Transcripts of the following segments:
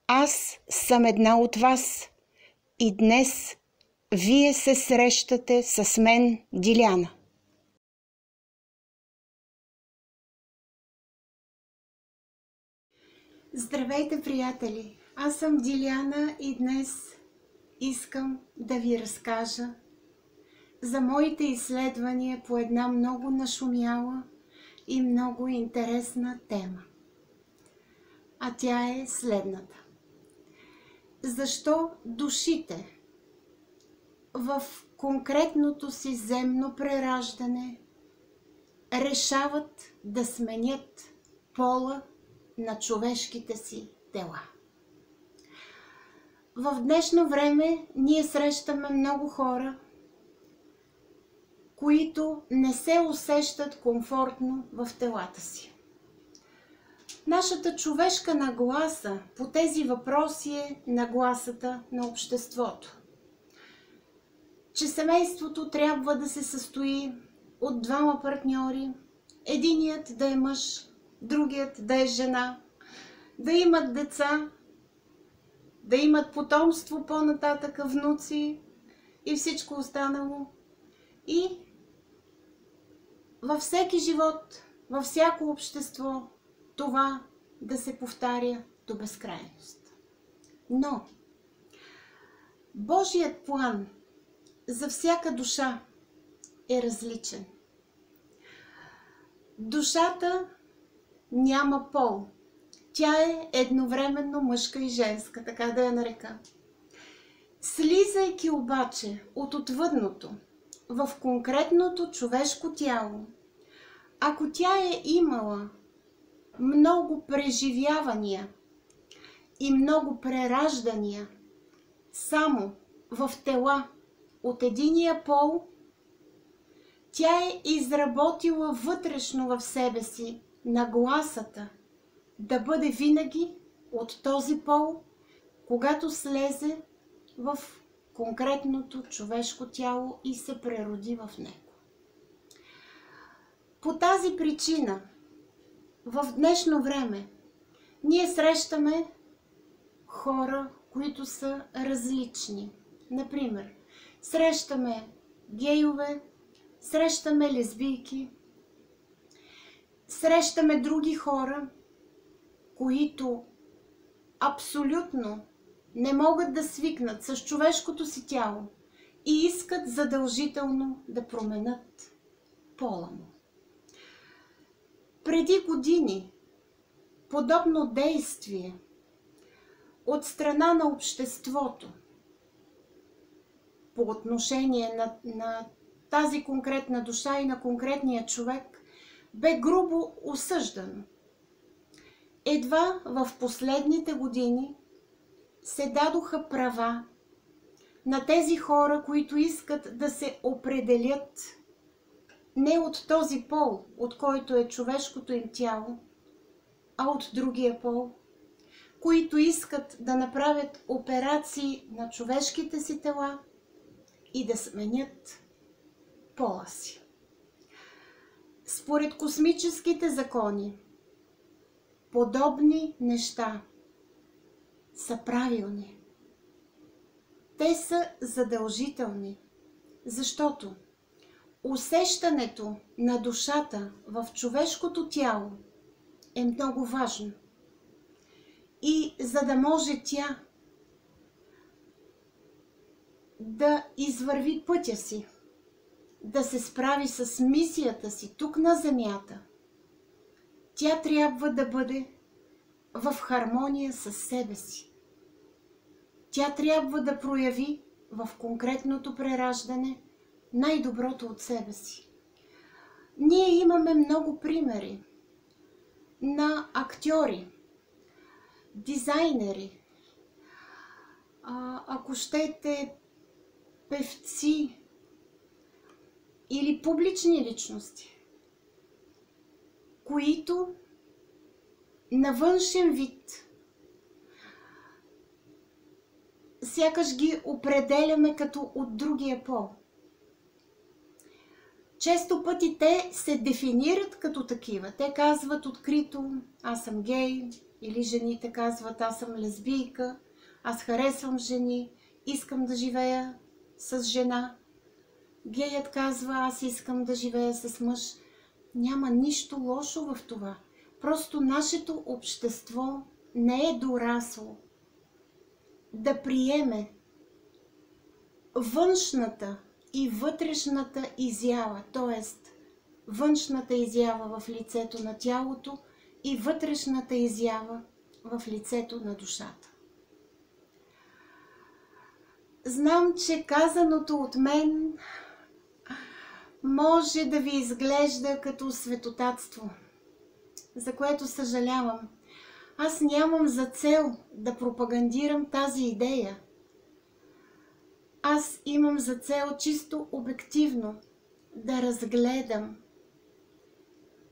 Аз съм една от вас и днес вие се срещате с мен, Диляна. Здравейте, приятели! Аз съм Диляна и днес искам да ви разкажа за моите изследвания по една много нашумяла и много интересна тема. А тя е следната. Защо душите в конкретното си земно прераждане решават да сменят пола на човешките си тела? В днешно време ние срещаме много хора, които не се усещат комфортно в телата си. Нашата човешка нагласа по тези въпроси е нагласата на обществото. Че семейството трябва да се състои от двама партньори, единият да е мъж, другият да е жена, да имат деца, да имат потомство по-нататък, внуци и всичко останало. И във всеки живот, във всяко общество това да се повтаря до безкрайност. Но Божият план за всяка душа е различен. Душата няма пол. Тя е едновременно мъжка и женска, така да я нарека. Слизайки обаче от отвъдното в конкретното човешко тяло, ако тя е имала много преживявания и много прераждания само в тела от единия пол, тя е изработила вътрешно в себе си нагласата да бъде винаги от този пол, когато слезе в конкретното човешко тяло и се прероди в него. По тази причина в днешно време ние срещаме хора, които са различни. Например, срещаме гейове, срещаме лесбийки, срещаме други хора, които абсолютно не могат да свикнат с човешкото си тяло и искат задължително да променят пола му. Преди години подобно действие от страна на обществото по отношение на тази конкретна душа и на конкретния човек бе грубо осъждано. Едва в последните години се дадоха права на тези хора, които искат да се определят не от този пол, от който е човешкото им тяло, а от другия пол, които искат да направят операции на човешките си тела и да сменят пола си. Според космическите закони, подобни неща са правилни. Те са задължителни, защото усещането на душата в човешкото тяло е много важно. И за да може тя да извърви пътя си, да се справи с мисията си тук на Земята, тя трябва да бъде в хармония с себе си. Тя трябва да прояви в конкретното прераждане най-доброто от себе си. Ние имаме много примери на актьори, дизайнери, ако щете певци или публични личности, които на външен вид сякаш ги определяме като от другия пол. често пъти те се дефинират като такива. Те казват открито: аз съм гей, или жените казват: аз съм лесбийка, аз харесвам жени, искам да живея с жена. Геят казва: аз искам да живея с мъж. Няма нищо лошо в това. Просто нашето общество не е дорасло да приеме външната и вътрешната изява, т.е. външната изява в лицето на тялото и вътрешната изява в лицето на душата. Знам, че казаното от мен може да ви изглежда като светотатство, за което съжалявам. Аз нямам за цел да пропагандирам тази идея. Аз имам за цел чисто обективно да разгледам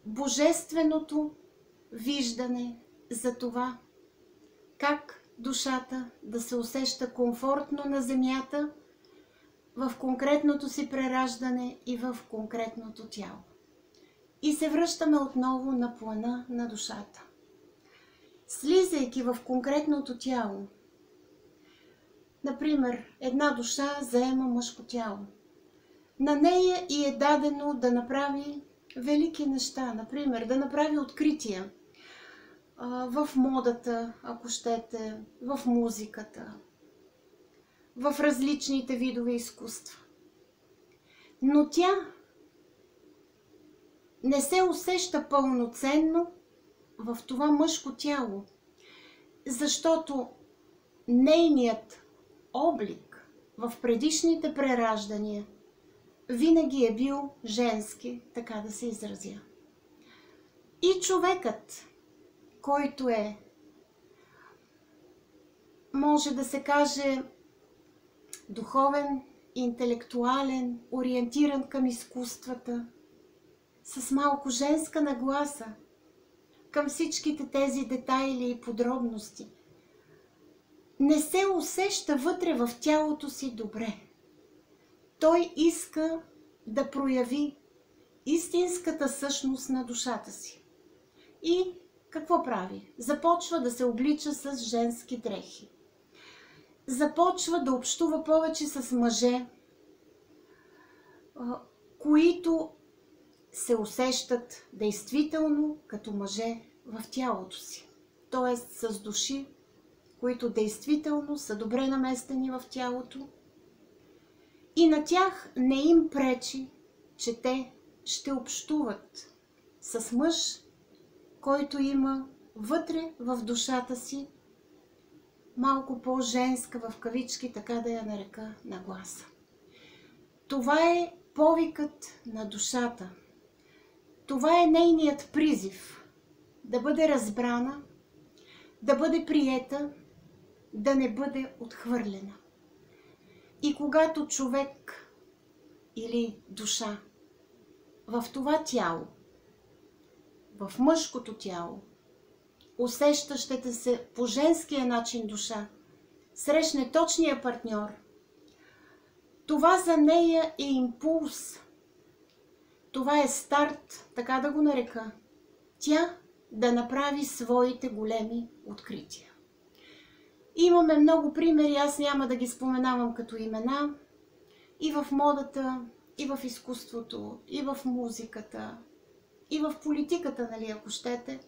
божественото виждане за това как душата да се усеща комфортно на земята, в конкретното си прераждане и в конкретното тяло. И се връщаме отново на плана на душата. Слизайки в конкретното тяло, например, една душа заема мъжко тяло. На нея и е дадено да направи велики неща, например, да направи открития в модата, ако щете, в музиката, в различните видове изкуства. Но тя не се усеща пълноценно в това мъжко тяло, защото нейният облик в предишните прераждания винаги е бил женски, така да се изразя. И човекът, който е, може да се каже, духовен, интелектуален, ориентиран към изкуствата, с малко женска нагласа към всичките тези детайли и подробности, не се усеща вътре в тялото си добре. Той иска да прояви истинската същност на душата си. И какво прави? Започва да се облича с женски дрехи. Започва да общува повече с мъже, които се усещат действително като мъже в тялото си. Т.е. с души, които действително са добре наместени в тялото. И на тях не им пречи, че те ще общуват с мъж, който има вътре в душата си малко по-женска, в кавички, така да я нарека, нагласа. Това е повикът на душата. Това е нейният призив да бъде разбрана, да бъде приета, да не бъде отхвърлена. И когато човек или душа в това тяло, в мъжкото тяло, усещащата се по женския начин душа, срещне точния партньор, това за нея е импулс. Това е старт, така да го нарека. Тя да направи своите големи открития. Имаме много примери, аз няма да ги споменавам като имена, и в модата, и в изкуството, и в музиката, и в политиката, нали, ако щете.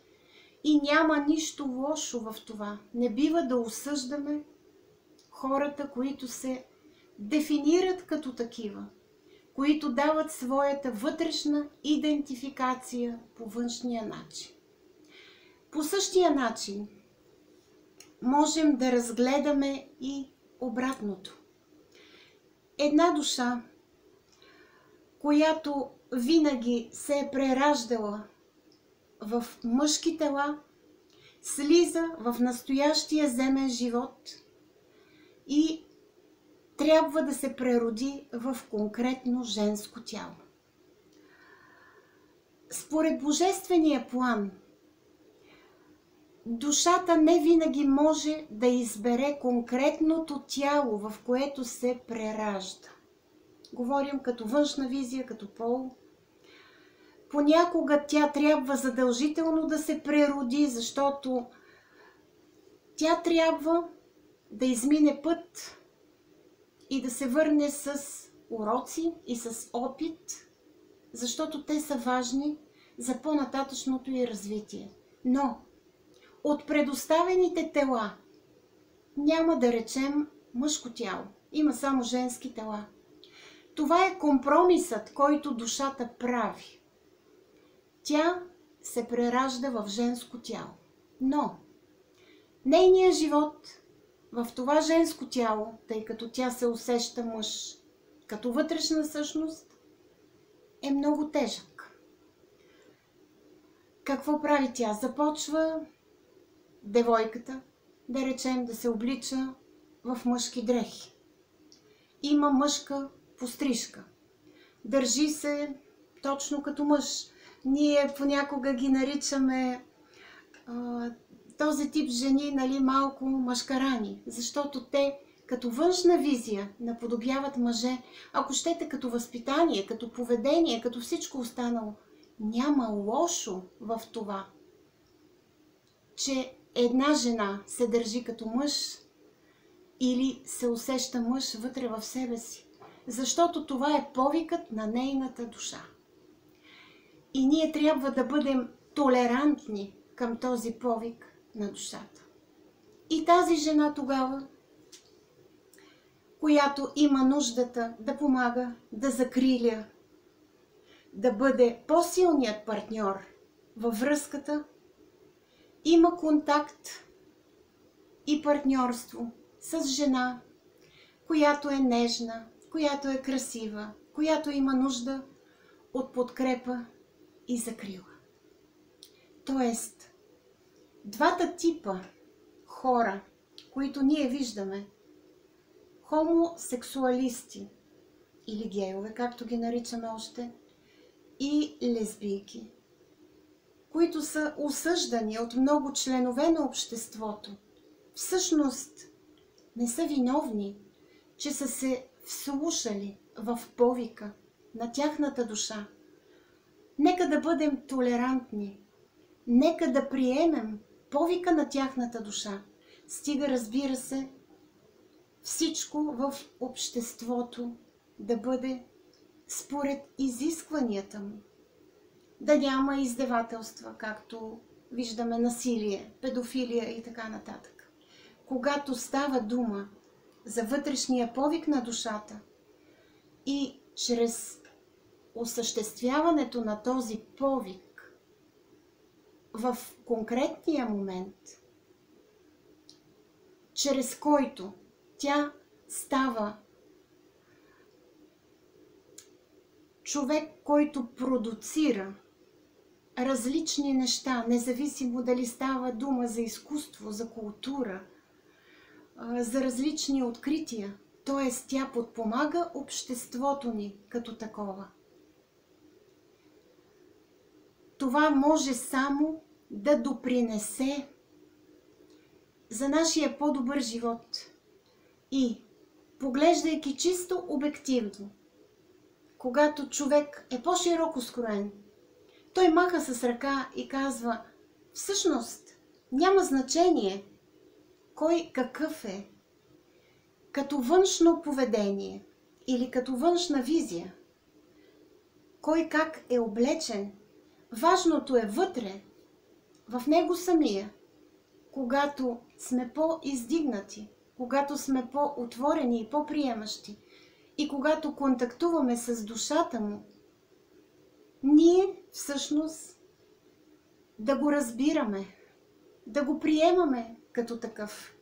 И няма нищо лошо в това. Не бива да осъждаме хората, които се дефинират като такива, които дават своята вътрешна идентификация по външния начин. По същия начин можем да разгледаме и обратното. Една душа, която винаги се е прераждала в мъжки тела, слиза в настоящия земен живот и трябва да се прероди в конкретно женско тяло. Според божествения план, душата не винаги може да избере конкретното тяло, в което се преражда. Говорим като външна визия, като пол, Понякога тя трябва задължително да се прероди, защото тя трябва да измине път и да се върне с уроци и с опит, защото те са важни за по-нататъчното ѝ развитие. Но от предоставените тела няма да речем мъжко тяло. Има само женски тела. Това е компромисът, който душата прави. Тя се преражда в женско тяло. Но нейният живот в това женско тяло, тъй като тя се усеща мъж като вътрешна същност, е много тежък. Какво прави тя? Започва девойката, да речем, да се облича в мъжки дрехи. Има мъжка пострижка. Държи се точно като мъж. Ние понякога ги наричаме този тип жени, нали, малко мъжкарани, защото те като външна визия наподобяват мъже, ако щете като възпитание, като поведение, като всичко останало. Няма лошо в това, че една жена се държи като мъж или се усеща мъж вътре в себе си, защото това е повикът на нейната душа. И ние трябва да бъдем толерантни към този повик на душата. И тази жена тогава, която има нуждата да помага, да закриля, да бъде по-силният партньор във връзката, има контакт и партньорство с жена, която е нежна, която е красива, която има нужда от подкрепа и закрила. Тоест, двата типа хора, които ние виждаме, хомосексуалисти или гейове, както ги наричаме още, и лесбийки, които са осъждани от много членове на обществото, всъщност не са виновни, че са се вслушали в повика на тяхната душа. Нека да бъдем толерантни, нека да приемем повика на тяхната душа. Стига, разбира се, всичко в обществото да бъде според изискванията му. Да няма издевателства, както виждаме насилие, педофилия и така нататък. Когато става дума за вътрешния повик на душата и чрез осъществяването на този повик в конкретния момент, чрез който тя става човек, който продуцира различни неща, независимо дали става дума за изкуство, за култура, за различни открития. Т.е. тя подпомага обществото ни като такова. Това може само да допринесе за нашия по-добър живот. И, поглеждайки чисто обективно, когато човек е по-широко скроен, той маха с ръка и казва: всъщност няма значение кой какъв е, като външно поведение или като външна визия, кой как е облечен. Важното е вътре, в него самия, когато сме по-издигнати, когато сме по-отворени и по-приемащи и когато контактуваме с душата му, ние всъщност да го разбираме, да го приемаме като такъв,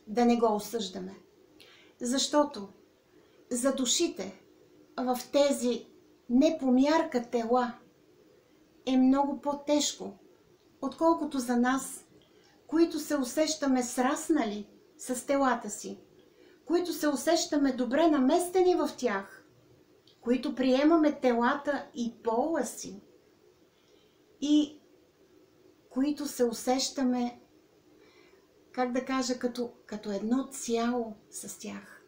да не го осъждаме. Защото за душите в тези не по мярка тела е много по-тежко, отколкото за нас, които се усещаме сраснали с телата си, които се усещаме добре наместени в тях, които приемаме телата и пола си и които се усещаме, как да кажа, като едно цяло с тях.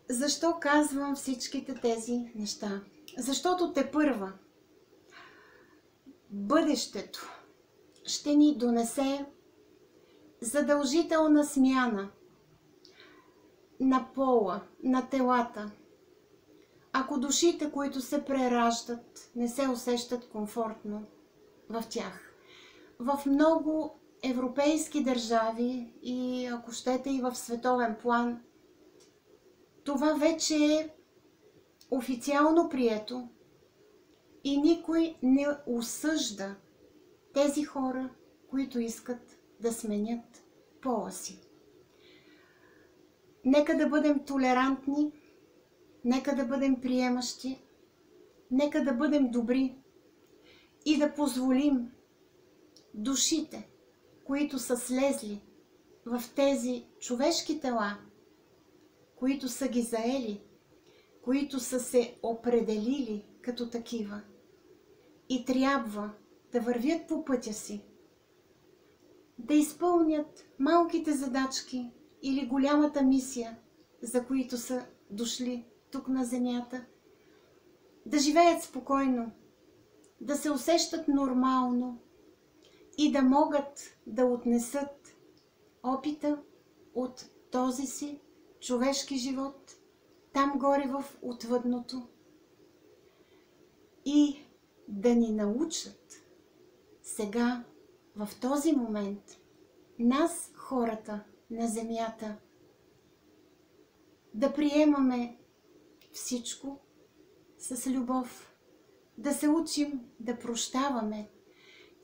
Защо казвам всичките тези неща? Защото тепърва бъдещето ще ни донесе задължителна смяна на пола, на телата. Ако душите, които се прераждат, не се усещат комфортно в тях. В много европейски държави и, ако щете, и в световен план, това вече е официално прието и никой не осъжда тези хора, които искат да сменят пола си. Нека да бъдем толерантни, нека да бъдем приемащи, нека да бъдем добри и да позволим душите, които са слезли в тези човешки тела, които са ги заели, които са се определили като такива и трябва да вървят по пътя си, да изпълнят малките задачки или голямата мисия, за които са дошли тук на земята, да живеят спокойно, да се усещат нормално и да могат да отнесат опита от този си човешки живот там горе в отвъдното и да ни научат сега, в този момент, нас, хората на земята, да приемаме всичко с любов, да се учим да прощаваме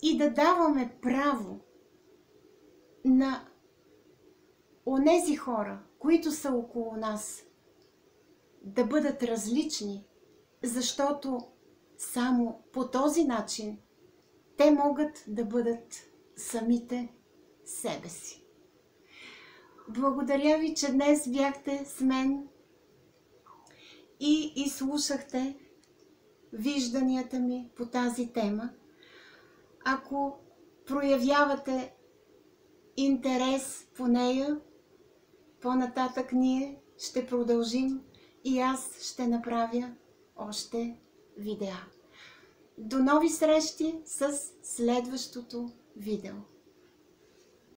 и да даваме право на онези хора, които са около нас, да бъдат различни, защото само по този начин те могат да бъдат самите себе си. Благодаря ви, че днес бяхте с мен и изслушахте вижданията ми по тази тема. Ако проявявате интерес по нея, по-нататък ние ще продължим и аз ще направя още видеа. До нови срещи с следващото видео.